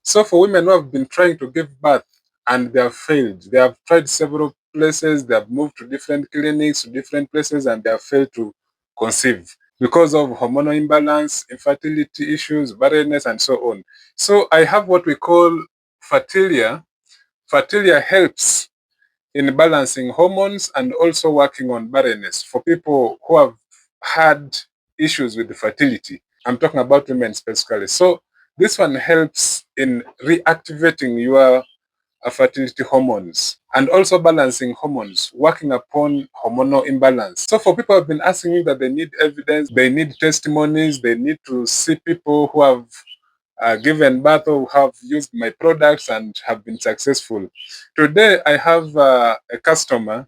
So for women who have been trying to give birth and they have failed, they have tried several places, they have moved to different clinics, to different places, and they have failed to conceive because of hormonal imbalance, infertility issues, barrenness, and so on. So I have what we call FERTILIA. FERTILIA helps in balancing hormones and also working on barrenness for people who have had issues with the fertility. I'm talking about women specifically. So this one helps in reactivating your fertility hormones and also balancing hormones, working upon hormonal imbalance. So for people who have been asking me that they need evidence, they need testimonies, they need to see people who have given birth or have used my products and have been successful. Today, I have a customer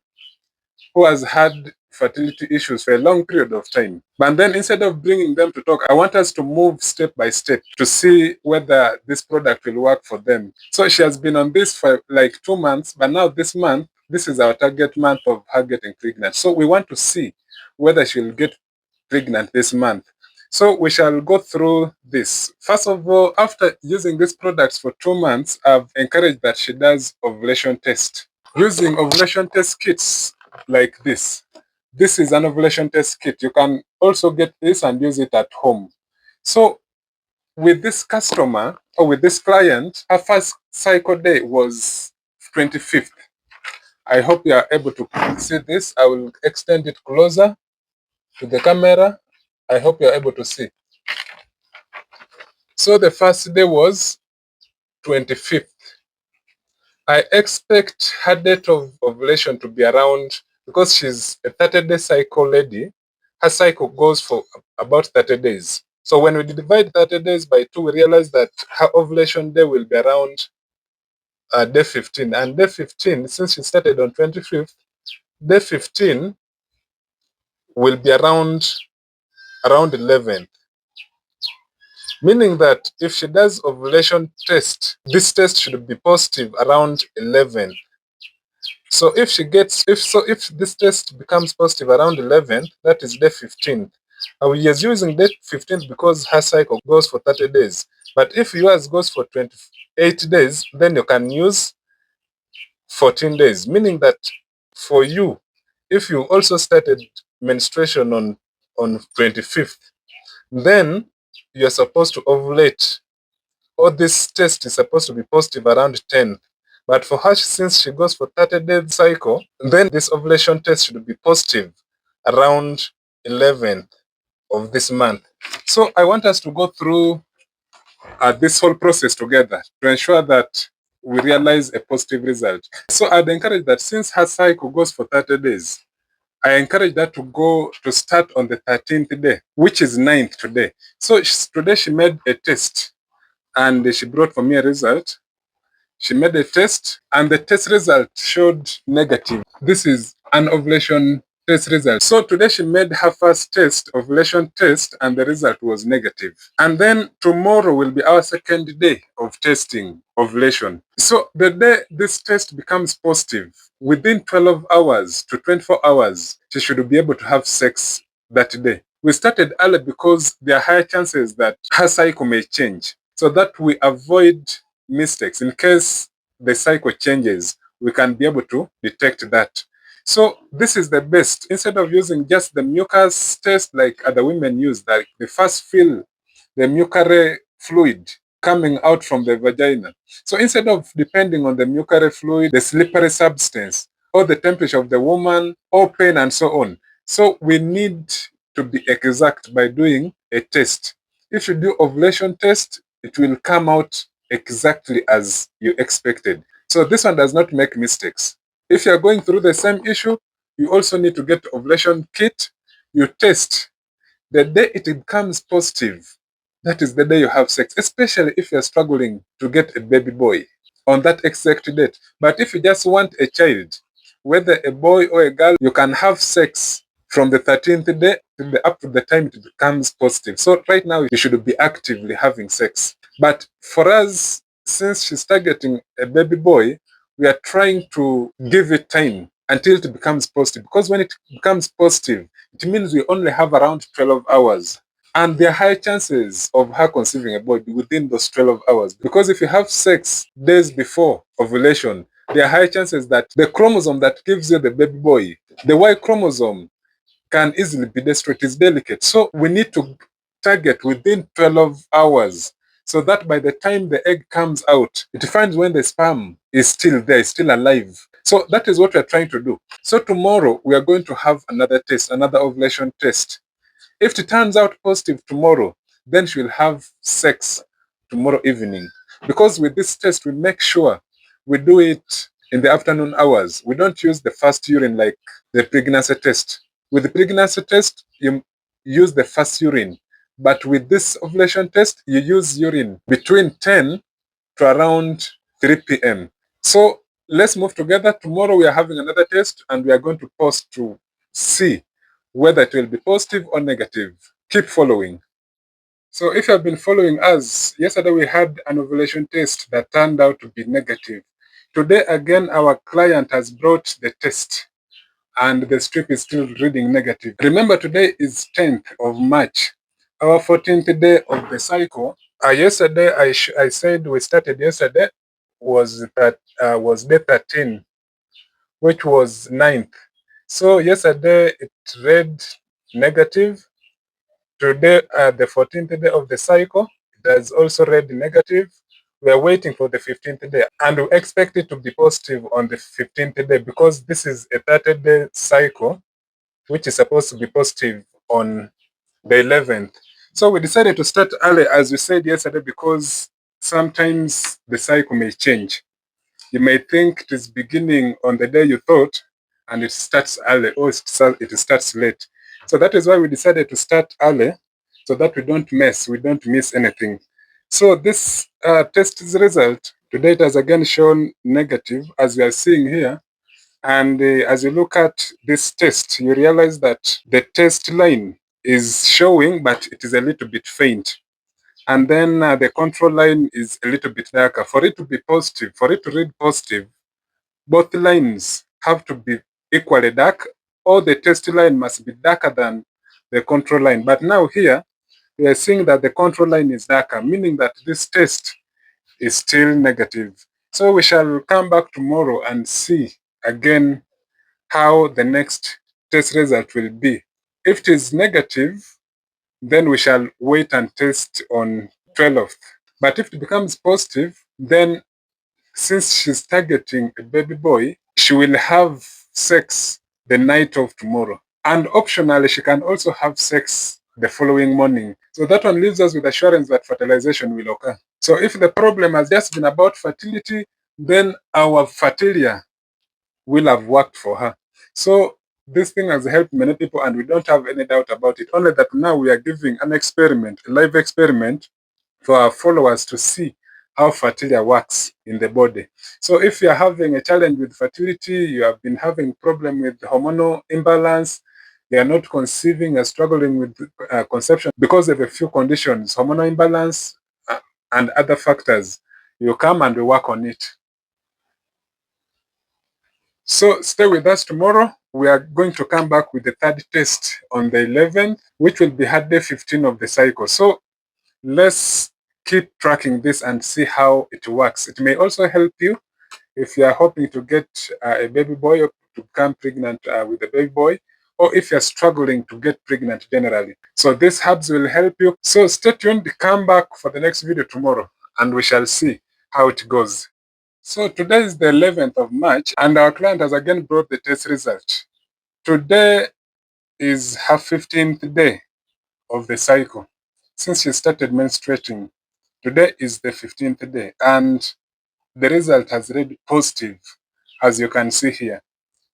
who has had fertility issues for a long period of time. But then instead of bringing them to talk, I want us to move step by step to see whether this product will work for them. So she has been on this for like 2 months, but now this month, this is our target month of her getting pregnant. So we want to see whether she will get pregnant this month. So we shall go through this. First of all, after using these products for 2 months, I've encouraged that she does ovulation test. Using ovulation test kits like this. This is an ovulation test kit. You can also get this and use it at home. So with this customer or with this client, her first cycle day was 25th. I hope you are able to see this. I will extend it closer to the camera. I hope you're able to see. So the first day was 25th. I expect her date of ovulation to be around, because she's a 30-day cycle lady, her cycle goes for about 30 days. So when we divide 30 days by 2, we realize that her ovulation day will be around day 15. And day 15, since she started on 25th, day 15 will be around 11. Meaning that if she does ovulation test, this test should be positive around 11. So if this test becomes positive around 11, that is day 15. I will just using day 15 because her cycle goes for 30 days. But if yours goes for 28 days, then you can use 14 days. Meaning that for you, if you also started menstruation on 25th, then you're supposed to ovulate, or this test is supposed to be positive around 10. But for her, since she goes for 30-day cycle, then this ovulation test should be positive around 11th of this month. So I want us to go through this whole process together to ensure that we realize a positive result. So I'd encourage that since her cycle goes for 30 days, I encourage that to start on the 13th day, which is 9th today. So today she made a test and she brought for me a result. She made a test and the test result showed negative. This is an ovulation test result. So today she made her first test, ovulation test, and the result was negative. And then tomorrow will be our second day of testing ovulation. So the day this test becomes positive, within 12 hours to 24 hours, she should be able to have sex that day. We started early because there are higher chances that her cycle may change, so that we avoid mistakes. In case the cycle changes, we can be able to detect that. So this is the best. Instead of using just the mucus test like other women use, like they first feel the mucus fluid coming out from the vagina. So instead of depending on the mucus fluid, the slippery substance, or the temperature of the woman, or pain and so on. So we need to be exact by doing a test. If you do ovulation test, it will come out exactly as you expected. So this one does not make mistakes. If you're going through the same issue, you also need to get ovulation kit. You test. The day it becomes positive, that is the day you have sex, especially if you're struggling to get a baby boy on that exact date. But if you just want a child, whether a boy or a girl, you can have sex from the 13th day up to the time it becomes positive. So right now, you should be actively having sex. But for us, since she's targeting a baby boy, we are trying to give it time until it becomes positive. Because when it becomes positive, it means we only have around 12 hours And there are high chances of her conceiving a boy within those 12 hours. Because if you have sex days before ovulation, there are high chances that the chromosome that gives you the baby boy, the Y chromosome, can easily be destroyed. It's delicate. So we need to target within 12 hours so that by the time the egg comes out, it finds when the sperm is still there, is still alive. So that is what we're trying to do. So tomorrow we are going to have another test, another ovulation test. If it turns out positive tomorrow, then she will have sex tomorrow evening. Because with this test, we make sure we do it in the afternoon hours. We don't use the first urine like the pregnancy test. With the pregnancy test, you use the first urine. But with this ovulation test, you use urine between 10 to around 3 p.m. So let's move together. Tomorrow we are having another test and we are going to post to see whether it will be positive or negative. Keep following. So if you have been following us, yesterday we had an ovulation test that turned out to be negative. Today again, our client has brought the test and the strip is still reading negative. Remember, today is 10th of March, our 14th day of the cycle. Yesterday, I said we started yesterday was day 13, which was 9th. So yesterday it read negative. Today, the 14th day of the cycle, it has also read negative. We are waiting for the 15th day and we expect it to be positive on the 15th day because this is a 30-day cycle, which is supposed to be positive on the 11th. So we decided to start early, as we said yesterday, because sometimes the cycle may change. You may think it is beginning on the day you thought, and it starts early, or it starts late. So that is why we decided to start early, so that we don't miss anything. So this test's result, today it has again shown negative, as we are seeing here. And as you look at this test, you realize that the test line is showing, but it is a little bit faint. And then the control line is a little bit darker. For it to be positive, for it to read positive, both lines have to be equally dark, or the test line must be darker than the control line. But now here, we are seeing that the control line is darker, meaning that this test is still negative. So we shall come back tomorrow and see again how the next test result will be. If it is negative, then we shall wait and test on 12th. But if it becomes positive, then since she's targeting a baby boy, she will have sex the night of tomorrow. And optionally, she can also have sex the following morning. So that one leaves us with assurance that fertilization will occur. So if the problem has just been about fertility, then our FERTILIA will have worked for her. So this thing has helped many people and we don't have any doubt about it. Only that now we are giving an experiment, a live experiment for our followers to see how FERTILIA works in the body. So if you are having a challenge with fertility, you have been having problem with hormonal imbalance, you are not conceiving, you are struggling with conception because of a few conditions, hormonal imbalance and other factors, you come and we work on it. So stay with us tomorrow. We are going to come back with the third test on the 11th, which will be hard day 15 of the cycle. So let's keep tracking this and see how it works. It may also help you if you are hoping to get a baby boy or to become pregnant with a baby boy, or if you're struggling to get pregnant generally. So these herbs will help you. So stay tuned, come back for the next video tomorrow and we shall see how it goes. So today is the 11th of March and our client has again brought the test result. Today is her 15th day of the cycle since she started menstruating. Today is the 15th day and the result has read positive, as you can see here.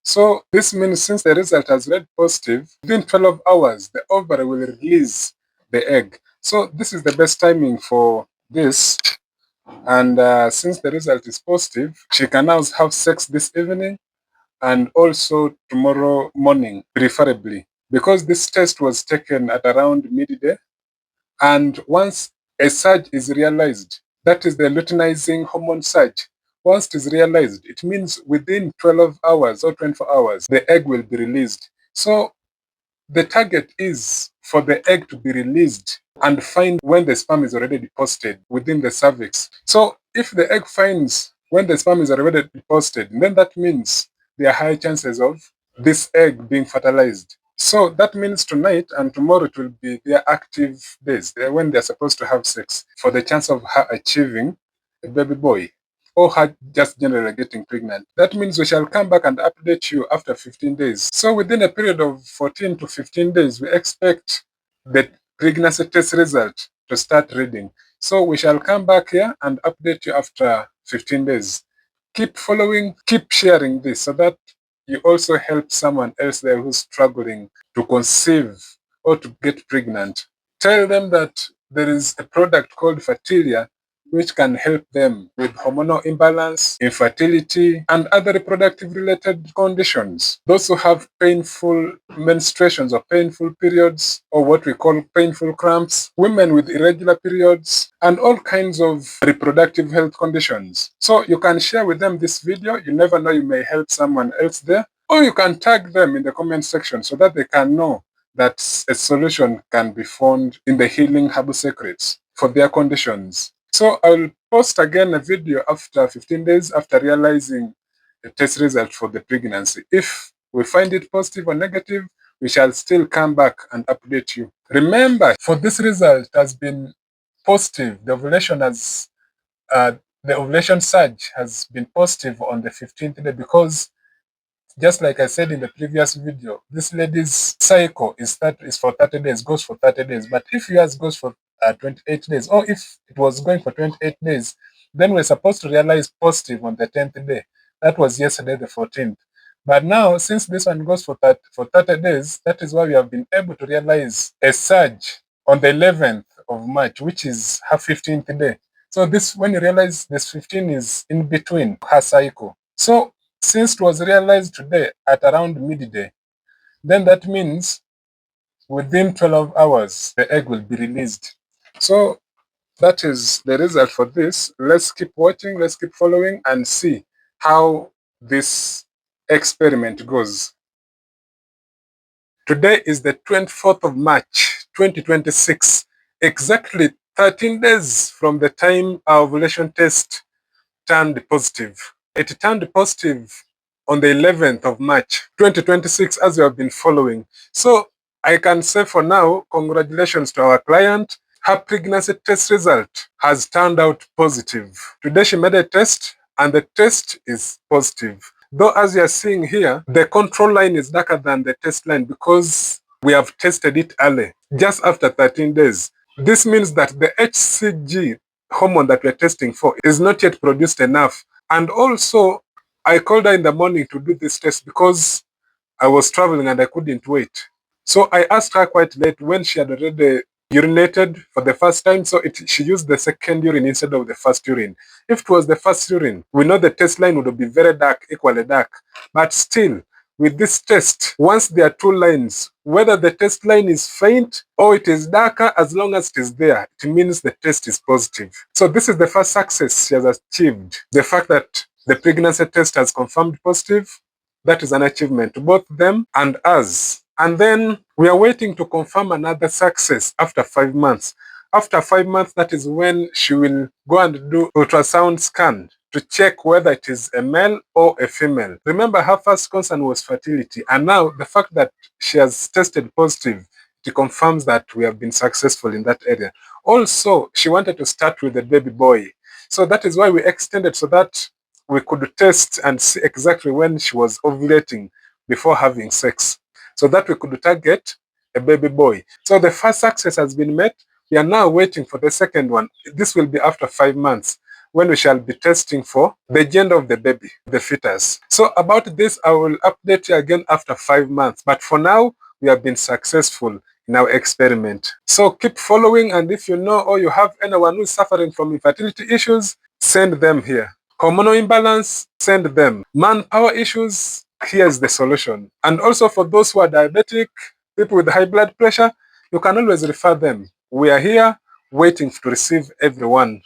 So this means since the result has read positive, within 12 hours, the ovary will release the egg. So this is the best timing for this. And since the result is positive, she can now have sex this evening and also tomorrow morning, preferably. Because this test was taken at around midday, and once a surge is realized, that is the luteinizing hormone surge. Once it is realized, it means within 12 hours or 24 hours, the egg will be released. So the target is for the egg to be released and find when the sperm is already deposited within the cervix. So if the egg finds when the sperm is already deposited, then that means there are high chances of this egg being fertilized. So that means tonight and tomorrow it will be their active days, when they're supposed to have sex, for the chance of her achieving a baby boy or her just generally getting pregnant. That means we shall come back and update you after 15 days. So within a period of 14 to 15 days, we expect the pregnancy test result to start reading. So we shall come back here and update you after 15 days. Keep following, keep sharing this so that you also help someone else there who's struggling to conceive or to get pregnant. Tell them that there is a product called FERTILIA which can help them with hormonal imbalance, infertility, and other reproductive related conditions. Those who have painful menstruations or painful periods, or what we call painful cramps, women with irregular periods, and all kinds of reproductive health conditions. So you can share with them this video. You never know, you may help someone else there. Or you can tag them in the comment section so that they can know that a solution can be found in the Healing Herbal Secrets for their conditions. So I'll post again a video after 15 days after realizing the test result for the pregnancy. If we find it positive or negative, we shall still come back and update you. Remember, for this result has been positive. The ovulation surge has been positive on the 15th day because, just like I said in the previous video, this lady's cycle is for 30 days, goes for 30 days. But if yours goes for 28 days, or if it was going for 28 days, then we're supposed to realize positive on the 10th day. That was yesterday, the 14th. But now, since this one goes for 30 days, that is why we have been able to realize a surge on the 11th of March, which is her 15th day. So this, when you realize this 15 is in between her cycle. So since it was realized today at around midday, then that means within 12 hours, the egg will be released. So that is the result for this. Let's keep watching, let's keep following and see how this experiment goes. Today is the 24th of March, 2026, exactly 13 days from the time our ovulation test turned positive. It turned positive on the 11th of March, 2026, as you have been following. So I can say for now, congratulations to our client. Her pregnancy test result has turned out positive. Today she made a test and the test is positive. Though as you are seeing here, the control line is darker than the test line because we have tested it early, just after 13 days. This means that the HCG hormone that we're testing for is not yet produced enough. And also, I called her in the morning to do this test because I was traveling and I couldn't wait. So I asked her quite late when she had already urinated for the first time, so she used the second urine instead of the first urine. If it was the first urine, we know the test line would be very dark, equally dark. But still, with this test, once there are two lines, whether the test line is faint or it is darker, as long as it is there, it means the test is positive. So this is the first success she has achieved. The fact that the pregnancy test has confirmed positive, that is an achievement to both them and us. And then we are waiting to confirm another success after 5 months. After 5 months, that is when she will go and do ultrasound scan to check whether it is a male or a female. Remember, her first concern was fertility. And now the fact that she has tested positive, it confirms that we have been successful in that area. Also, she wanted to start with a baby boy. So that is why we extended so that we could test and see exactly when she was ovulating before having sex, so that we could target a baby boy. So the first success has been met. We are now waiting for the second one. This will be after 5 months, when we shall be testing for the gender of the baby, the fetus. So about this, I will update you again after 5 months. But for now, we have been successful in our experiment. So keep following, and if you know or you have anyone who is suffering from infertility issues, send them here. Hormonal imbalance, send them. Manpower issues, here's the solution. And also for those who are diabetic, people with high blood pressure, you can always refer them. We are here waiting to receive everyone.